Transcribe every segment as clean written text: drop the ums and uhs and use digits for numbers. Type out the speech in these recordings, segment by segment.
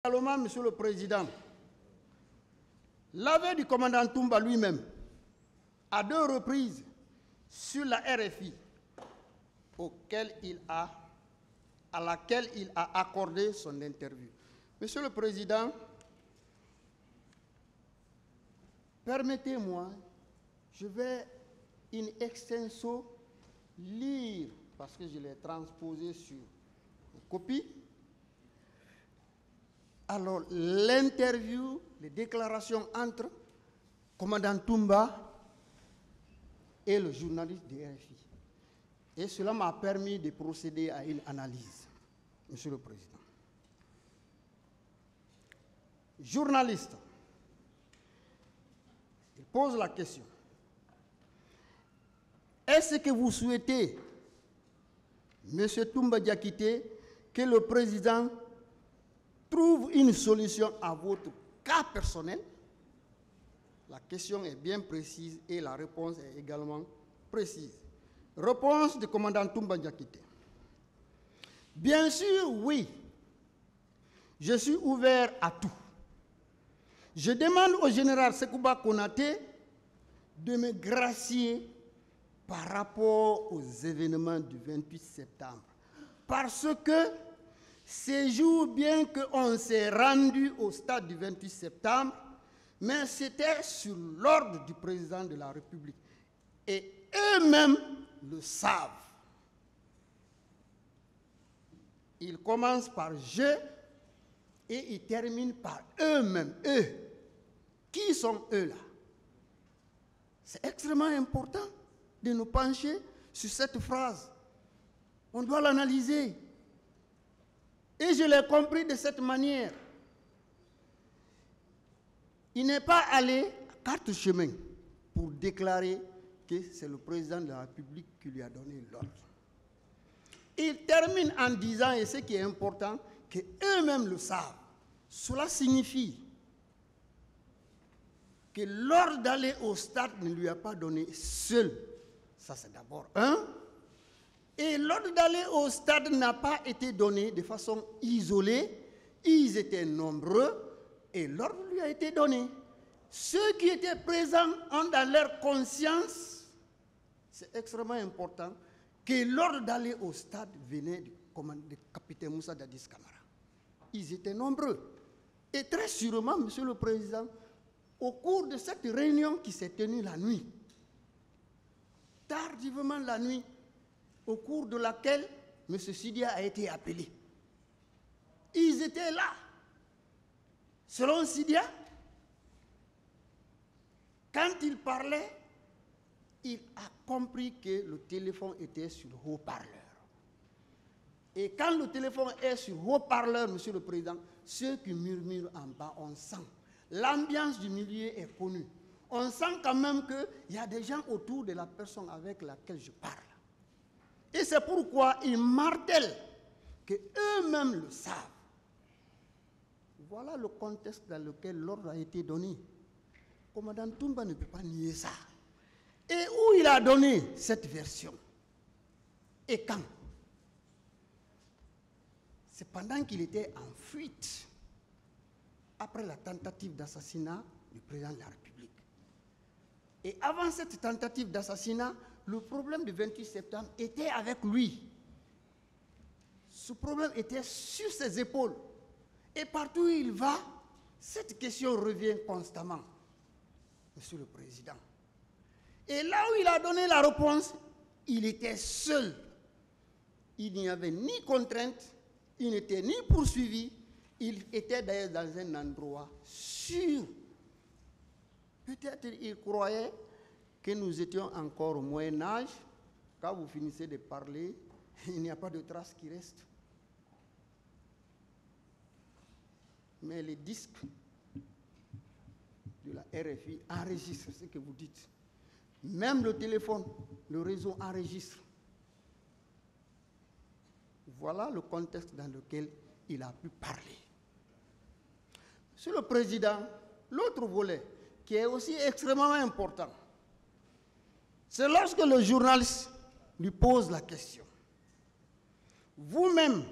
Également, Monsieur le Président, l'aveu du commandant Toumba lui-même, à 2 reprises, sur la RFI, à laquelle il a accordé son interview. Monsieur le Président, permettez-moi, je vais in extenso lire, parce que je l'ai transposé sur une copie. Alors, l'interview, les déclarations entre commandant Toumba et le journaliste de RFI. Et cela m'a permis de procéder à une analyse, Monsieur le Président. Journaliste, il pose la question. Est-ce que vous souhaitez, M. Toumba Diakité, que le président trouve une solution à votre cas personnel? La question est bien précise et la réponse est également précise. Réponse du commandant Toumba Diakité. Bien sûr, oui. Je suis ouvert à tout. Je demande au général Sekouba Konaté de me gracier par rapport aux événements du 28 septembre. Parce que ces jours, bien qu'on s'est rendu au stade du 28 septembre, mais c'était sur l'ordre du président de la République. Et eux-mêmes le savent. Ils commencent par « je » et ils terminent par eux-mêmes, eux. Qui sont eux-là? C'est extrêmement important de nous pencher sur cette phrase. On doit l'analyser. Et je l'ai compris de cette manière. Il n'est pas allé à 4 chemins pour déclarer que c'est le président de la République qui lui a donné l'ordre. Il termine en disant, et ce qui est important, qu'eux-mêmes le savent. Cela signifie que l'ordre d'aller au stade ne lui a pas donné seul. Ça, c'est d'abord un. Et l'ordre d'aller au stade n'a pas été donné de façon isolée. Ils étaient nombreux et l'ordre lui a été donné. Ceux qui étaient présents ont dans leur conscience, c'est extrêmement important, que l'ordre d'aller au stade venait du capitaine Moussa Dadis Camara. Ils étaient nombreux. Et très sûrement, Monsieur le Président, au cours de cette réunion qui s'est tenue la nuit, tardivement la nuit, au cours de laquelle M. Sidia a été appelé. Ils étaient là. Selon Sidia, quand il parlait, il a compris que le téléphone était sur haut-parleur. Et quand le téléphone est sur haut-parleur, Monsieur le Président, ceux qui murmurent en bas, on sent. L'ambiance du milieu est connue. On sent quand même qu'il y a des gens autour de la personne avec laquelle je parle. Et c'est pourquoi ils martèlent qu'eux-mêmes le savent. Voilà le contexte dans lequel l'ordre a été donné. Le commandant Toumba ne peut pas nier ça. Et où il a donné cette version? Et quand? C'est pendant qu'il était en fuite, après la tentative d'assassinat du président de la République. Et avant cette tentative d'assassinat, le problème du 28 septembre était avec lui. Ce problème était sur ses épaules. Et partout où il va, cette question revient constamment, Monsieur le Président. Et là où il a donné la réponse, il était seul. Il n'y avait ni contrainte, il n'était ni poursuivi, il était d'ailleurs dans un endroit sûr. Peut-être il croyait que nous étions encore au Moyen-Âge. Quand vous finissez de parler, il n'y a pas de traces qui restent. Mais les disques de la RFI enregistrent ce que vous dites. Même le téléphone, le réseau enregistre. Voilà le contexte dans lequel il a pu parler. Monsieur le Président, l'autre volet, qui est aussi extrêmement important, c'est lorsque le journaliste lui pose la question. Vous-même,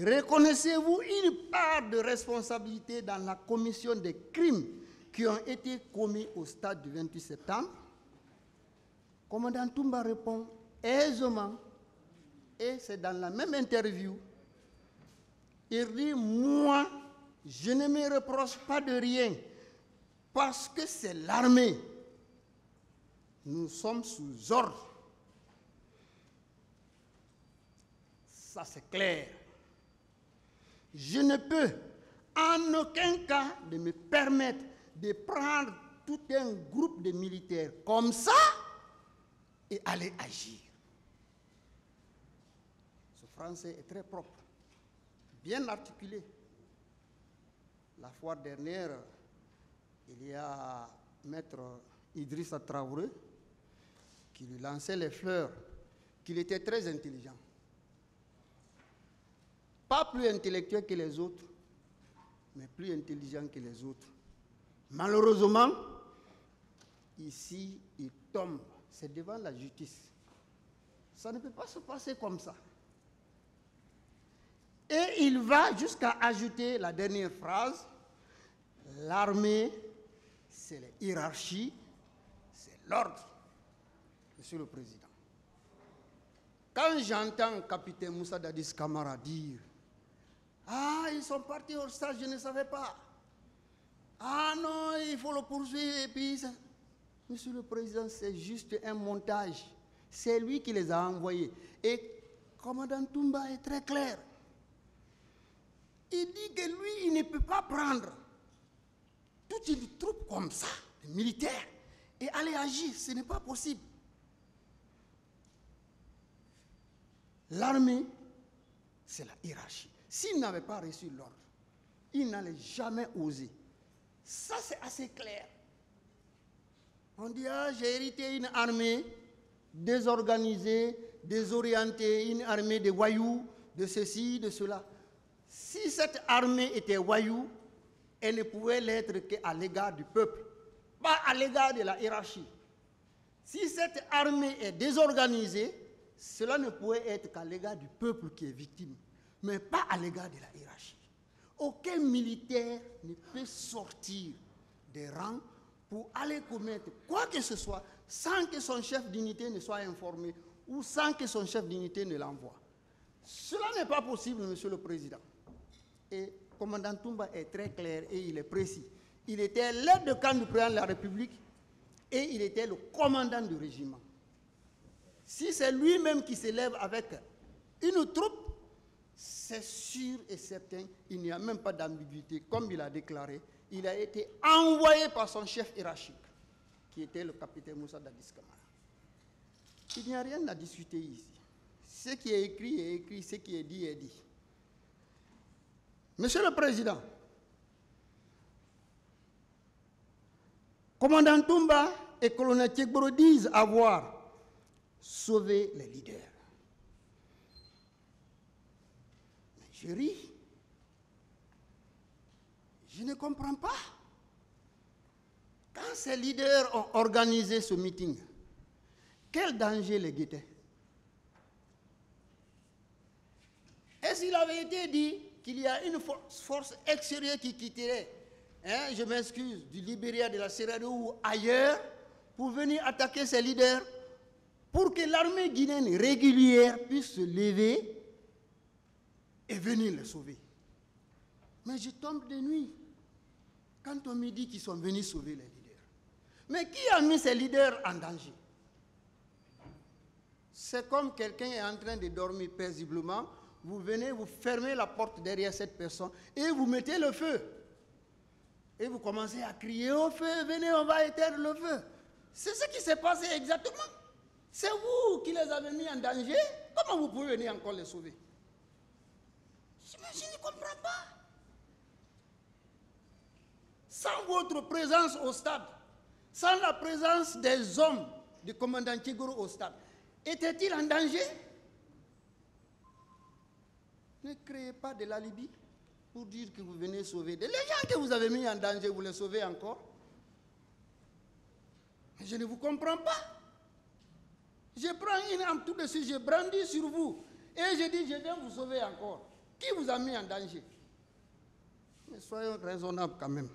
reconnaissez-vous une part de responsabilité dans la commission des crimes qui ont été commis au stade du 28 septembre? Commandant Toumba répond aisément, et c'est dans la même interview, il dit, moi, je ne me reproche pas de rien, parce que c'est l'armée. Nous sommes sous ordre. Ça, c'est clair. Je ne peux en aucun cas de me permettre de prendre tout un groupe de militaires comme ça et aller agir. Ce français est très propre, bien articulé. La fois dernière, il y a Maître Idrissa Traoré qui lui lançait les fleurs, qu'il était très intelligent. Pas plus intellectuel que les autres, mais plus intelligent que les autres. Malheureusement, ici, il tombe. C'est devant la justice. Ça ne peut pas se passer comme ça. Et il va jusqu'à ajouter la dernière phrase. L'armée, c'est la hiérarchie, c'est l'ordre. Monsieur le Président. Quand j'entends le capitaine Moussa Dadis Camara dire « Ah, ils sont partis au stage, je ne savais pas. Ah non, il faut le poursuivre. » Et puis, ça... Monsieur le Président, c'est juste un montage. C'est lui qui les a envoyés. Et le commandant Toumba est très clair. Il dit que lui, il ne peut pas prendre toute une troupe comme ça, des militaires, et aller agir. Ce n'est pas possible. L'armée, c'est la hiérarchie. S'il n'avait pas reçu l'ordre, il n'allait jamais oser. Ça, c'est assez clair. On dit, ah, j'ai hérité une armée désorganisée, désorientée, une armée de voyous, de ceci, de cela. Si cette armée était voyou, elle ne pouvait l'être qu'à l'égard du peuple, pas à l'égard de la hiérarchie. Si cette armée est désorganisée, cela ne pouvait être qu'à l'égard du peuple qui est victime, mais pas à l'égard de la hiérarchie. Aucun militaire ne peut sortir des rangs pour aller commettre quoi que ce soit sans que son chef d'unité ne soit informé ou sans que son chef d'unité ne l'envoie. Cela n'est pas possible, Monsieur le Président. Et le commandant Toumba est très clair et il est précis. Il était l'aide de camp du président de la République et il était le commandant du régiment. Si c'est lui-même qui s'élève avec une troupe, c'est sûr et certain, il n'y a même pas d'ambiguïté. Comme il a déclaré, il a été envoyé par son chef hiérarchique, qui était le capitaine Moussa Dadis Camara. Il n'y a rien à discuter ici. Ce qui est écrit, ce qui est dit est dit. Monsieur le Président, commandant Toumba et colonel Tchegboro disent avoir sauvé les leaders. Mais je ris. Je ne comprends pas. Quand ces leaders ont organisé ce meeting, quel danger les guettait? Est-ce qu'il avait été dit qu'il y a une force extérieure qui quitterait, je m'excuse, du Libéria, de la Sierra Leone ou ailleurs, pour venir attaquer ces leaders, pour que l'armée guinéenne régulière puisse se lever et venir les sauver? Mais je tombe de nuit quand on me dit qu'ils sont venus sauver les leaders. Mais qui a mis ces leaders en danger? C'est comme quelqu'un est en train de dormir paisiblement, vous venez, vous fermez la porte derrière cette personne et vous mettez le feu. Et vous commencez à crier au feu, venez, on va éteindre le feu. C'est ce qui s'est passé exactement. C'est vous qui les avez mis en danger. Comment vous pouvez venir encore les sauver? Je ne comprends pas. Sans votre présence au stade, sans la présence des hommes du commandant Tchegboro au stade, était-il en danger? Ne créez pas de l'alibi pour dire que vous venez sauver. Les gens que vous avez mis en danger, vous les sauvez encore? Je ne vous comprends pas. Je prends une arme tout de suite, je brandis sur vous et je dis je viens vous sauver encore. Qui vous a mis en danger? Mais soyons raisonnables quand même.